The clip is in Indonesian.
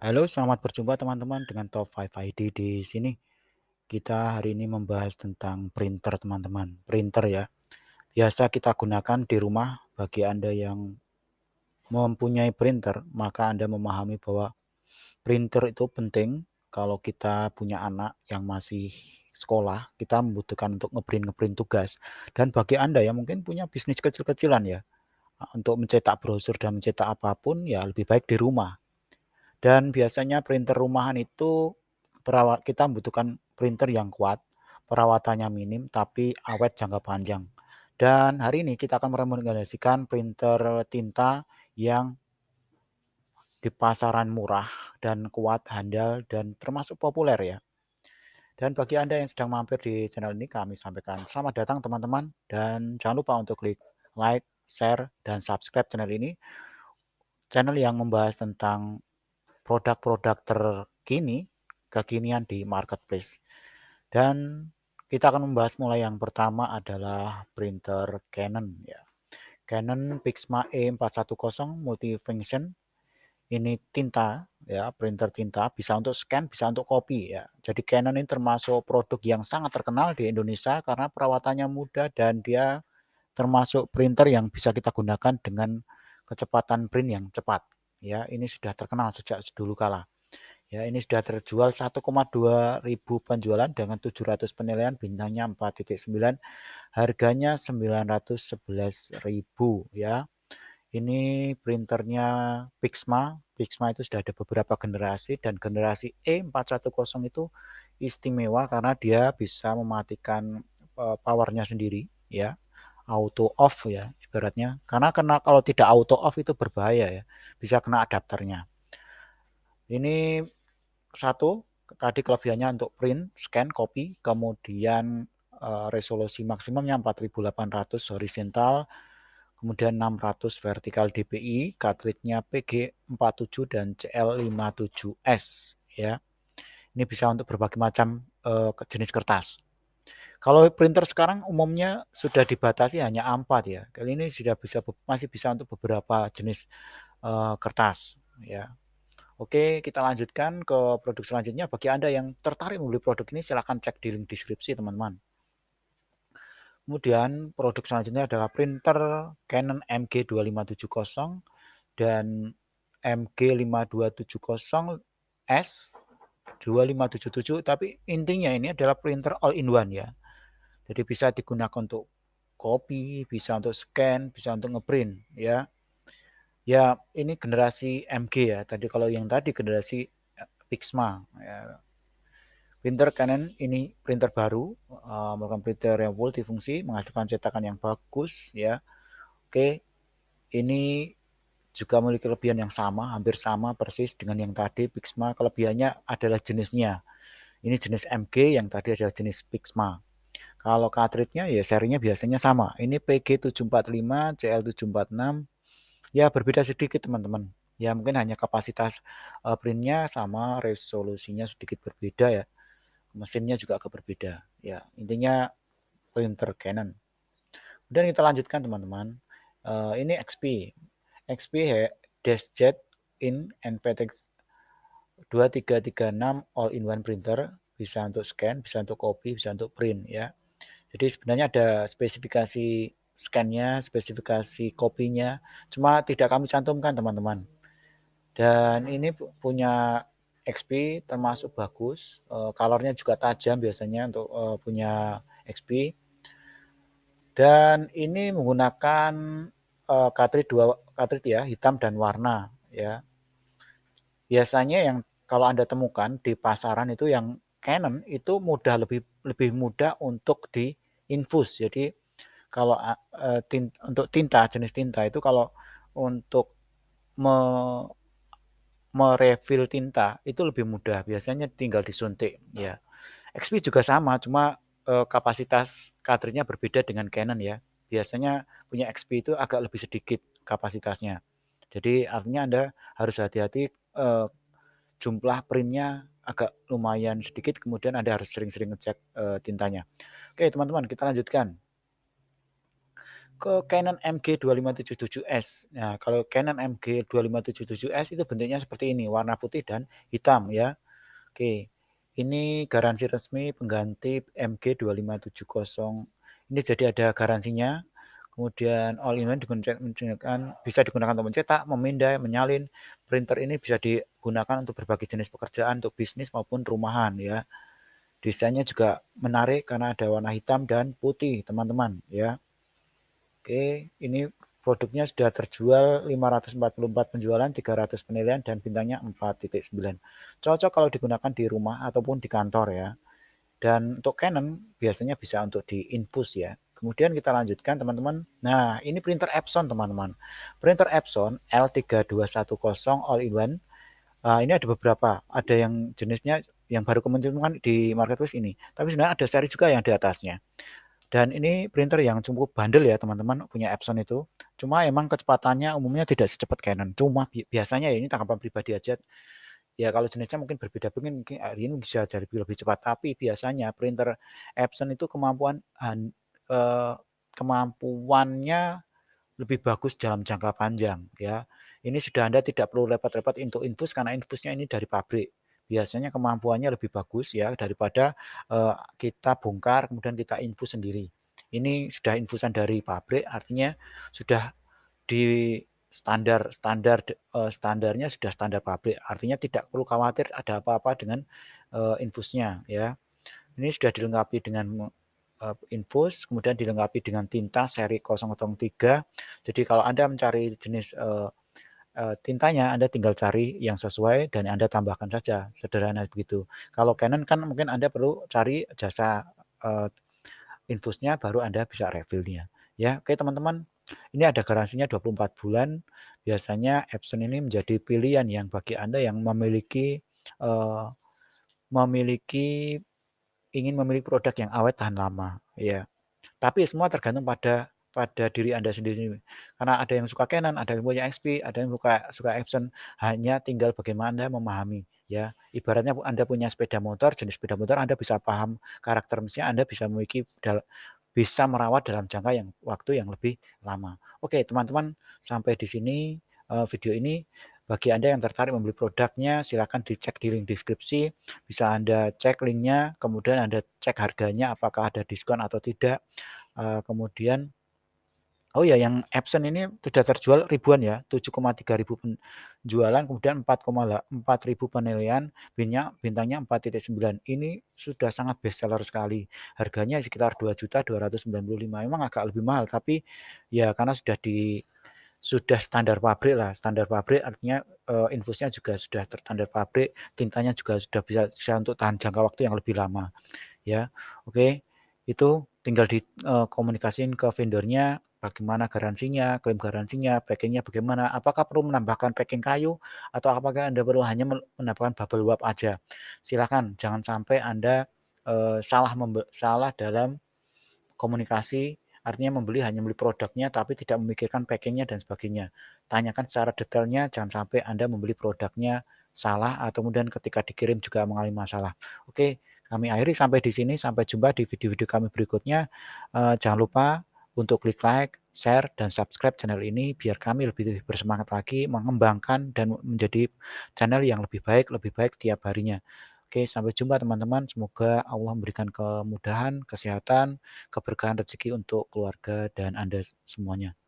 Halo, selamat berjumpa teman-teman dengan Top 5 ID di sini. Kita hari ini membahas tentang printer, teman-teman. Printer ya. Biasa kita gunakan di rumah. Bagi Anda yang mempunyai printer, maka Anda memahami bahwa printer itu penting kalau kita punya anak yang masih sekolah, kita membutuhkan untuk ngeprint-ngeprint tugas. Dan bagi Anda yang mungkin punya bisnis kecil-kecilan ya, untuk mencetak brosur dan mencetak apapun ya lebih baik di rumah. Dan biasanya printer rumahan itu kita membutuhkan printer yang kuat, perawatannya minim tapi awet jangka panjang. Dan hari ini kita akan merekomendasikan printer tinta yang di pasaran murah dan kuat, handal dan termasuk populer ya. Dan bagi Anda yang sedang mampir di channel ini kami sampaikan selamat datang teman-teman dan jangan lupa untuk klik like, share, dan subscribe channel ini. Channel yang membahas tentang produk-produk terkini, kekinian di marketplace. Dan kita akan membahas mulai yang pertama adalah printer Canon ya. Canon Pixma E410 Multifunction. Ini tinta ya, printer tinta bisa untuk scan, bisa untuk copy ya. Jadi Canon ini termasuk produk yang sangat terkenal di Indonesia karena perawatannya mudah dan dia termasuk printer yang bisa kita gunakan dengan kecepatan print yang cepat. Ya, ini sudah terkenal sejak dulu kala. Ya, ini sudah terjual 1,2 ribu penjualan dengan 700 penilaian, bintangnya 4,9, harganya 911.000 ya. Ini printernya Pixma. Pixma itu sudah ada beberapa generasi dan generasi E410 itu istimewa karena dia bisa mematikan powernya sendiri ya. Auto off ya ibaratnya. Karena kalau tidak auto off itu berbahaya ya. Bisa kena adapternya. Ini satu, tadi kelebihannya untuk print, scan, copy, kemudian resolusi maksimumnya 4800 horizontal, kemudian 600 vertikal dpi, cartridge-nya PG47 dan CL57S ya. Ini bisa untuk berbagai macam jenis kertas. Kalau printer sekarang umumnya sudah dibatasi hanya A4 ya. Kali ini sudah masih bisa untuk beberapa jenis kertas ya. Oke, kita lanjutkan ke produk selanjutnya. Bagi Anda yang tertarik membeli produk ini, silahkan cek di link deskripsi, teman-teman. Kemudian produk selanjutnya adalah printer Canon MG2570 dan MG5270S 2577, tapi intinya ini adalah printer all in one ya. Jadi bisa digunakan untuk copy, bisa untuk scan, bisa untuk ngeprint ya. Ya, ini generasi MG ya. Kalau yang tadi generasi Pixma ya. Printer Canon ini printer baru, merupakan printer yang multifungsi, menghasilkan cetakan yang bagus ya. Oke, ini juga memiliki kelebihan yang sama, hampir sama persis dengan yang tadi Pixma. Kelebihannya adalah jenisnya. Ini jenis MG, yang tadi adalah jenis Pixma. Kalau cartridge-nya ya serinya biasanya sama. Ini PG745, CL746. Ya berbeda sedikit teman-teman. Ya mungkin hanya kapasitas printnya sama, resolusinya sedikit berbeda ya. Mesinnya juga agak berbeda. Ya intinya printer Canon. Dan kita lanjutkan teman-teman. Ini XP. XP DeskJet in NPTX 2336 all-in-one printer. Bisa untuk scan, bisa untuk copy, bisa untuk print ya. Jadi sebenarnya ada spesifikasi scan-nya, spesifikasi kopinya, cuma tidak kami cantumkan teman-teman. Dan ini punya XP termasuk bagus, colornya juga tajam biasanya untuk punya XP. Dan ini menggunakan cartridge ya, hitam dan warna ya. Biasanya yang kalau Anda temukan di pasaran itu yang Canon itu lebih mudah untuk diinfus. Jadi kalau untuk tinta, jenis tinta itu kalau untuk me merefill tinta itu lebih mudah, biasanya tinggal disuntik ya. XP juga sama, cuma kapasitas cartridge-nya berbeda dengan Canon ya. Biasanya punya XP itu agak lebih sedikit kapasitasnya. Jadi artinya Anda harus hati-hati, jumlah print-nya agak lumayan sedikit, kemudian Anda harus sering-sering ngecek tintanya. Oke teman-teman, kita lanjutkan. ke Canon MG2577S. Nah, kalau Canon MG2577S itu bentuknya seperti ini, warna putih dan hitam ya. Oke, ini garansi resmi pengganti MG2570. Ini jadi ada garansinya, kemudian all in one bisa digunakan untuk mencetak, memindai, menyalin. Printer ini bisa digunakan untuk berbagai jenis pekerjaan, untuk bisnis maupun rumahan ya. Desainnya juga menarik karena ada warna hitam dan putih, teman-teman ya. Oke, ini produknya sudah terjual 544 penjualan, 300 penilaian dan bintangnya 4.9. Cocok kalau digunakan di rumah ataupun di kantor ya. Dan untuk Canon biasanya bisa untuk diinfus ya. Kemudian kita lanjutkan teman-teman. Nah, ini printer Epson teman-teman. Printer Epson L3210 all in one. Ini ada beberapa, ada yang jenisnya yang baru kemungkinan di marketplace ini. Tapi sebenarnya ada seri juga yang di atasnya. Dan ini printer yang cukup bandel ya teman-teman, punya Epson itu. Cuma emang kecepatannya umumnya tidak secepat Canon. Cuma biasanya ya ini tanggapan pribadi aja. Ya kalau jenisnya mungkin berbeda, mungkin ini bisa jadi lebih cepat. Tapi biasanya printer Epson itu kemampuannya lebih bagus dalam jangka panjang ya. Ini sudah Anda tidak perlu repot-repot untuk infus karena infusnya ini dari pabrik. Biasanya kemampuannya lebih bagus ya daripada kita bongkar kemudian kita infus sendiri. Ini sudah infusan dari pabrik artinya sudah di standarnya sudah standar pabrik. Artinya tidak perlu khawatir ada apa-apa dengan infusnya ya. Ini sudah dilengkapi dengan infus, kemudian dilengkapi dengan tinta seri 003. Jadi kalau Anda mencari jenis tintanya, Anda tinggal cari yang sesuai dan Anda tambahkan saja, sederhana begitu. Kalau Canon kan mungkin Anda perlu cari jasa infusnya baru Anda bisa refill-nya. Ya, oke teman-teman. Ini ada garansinya 24 bulan. Biasanya Epson ini menjadi pilihan yang bagi Anda yang eee, memiliki ingin memiliki produk yang awet tahan lama, ya. Tapi semua tergantung pada diri Anda sendiri. Karena ada yang suka Canon, ada yang punya XP, ada yang suka suka Epson, hanya tinggal bagaimana Anda memahami, ya. Ibaratnya Anda punya sepeda motor, jenis sepeda motor Anda bisa paham karakter mesinnya, Anda bisa bisa merawat dalam jangka yang waktu yang lebih lama. Oke, teman-teman, sampai di sini, video ini. Bagi Anda yang tertarik membeli produknya, silakan dicek di link deskripsi, bisa Anda cek linknya, kemudian Anda cek harganya apakah ada diskon atau tidak. Kemudian oh ya yang Epson ini sudah terjual ribuan ya, 7,3 ribu penjualan, kemudian 4 ribu penilaian, bintangnya 4.9. Ini sudah sangat best seller sekali. Harganya sekitar 2.295.000. Memang agak lebih mahal, tapi ya karena sudah standar pabrik lah. Standar pabrik artinya infusnya juga sudah terstandar pabrik, tintanya juga sudah bisa untuk tahan jangka waktu yang lebih lama ya. Oke, itu tinggal komunikasiin ke vendornya, bagaimana garansinya, klaim garansinya, packing-nya bagaimana, apakah perlu menambahkan packing kayu atau apakah Anda perlu hanya menambahkan bubble wrap aja. Silakan jangan sampai Anda, salah dalam komunikasi, artinya hanya membeli produknya tapi tidak memikirkan packing-nya dan sebagainya. Tanyakan secara detailnya, jangan sampai Anda membeli produknya salah atau kemudian ketika dikirim juga mengalami masalah. Oke, kami akhiri sampai di sini, sampai jumpa di video-video kami berikutnya. Jangan lupa untuk klik like, share, dan subscribe channel ini biar kami lebih bersemangat lagi mengembangkan dan menjadi channel yang lebih baik tiap harinya. Oke, sampai jumpa teman-teman. Semoga Allah memberikan kemudahan, kesehatan, keberkahan rezeki untuk keluarga dan Anda semuanya.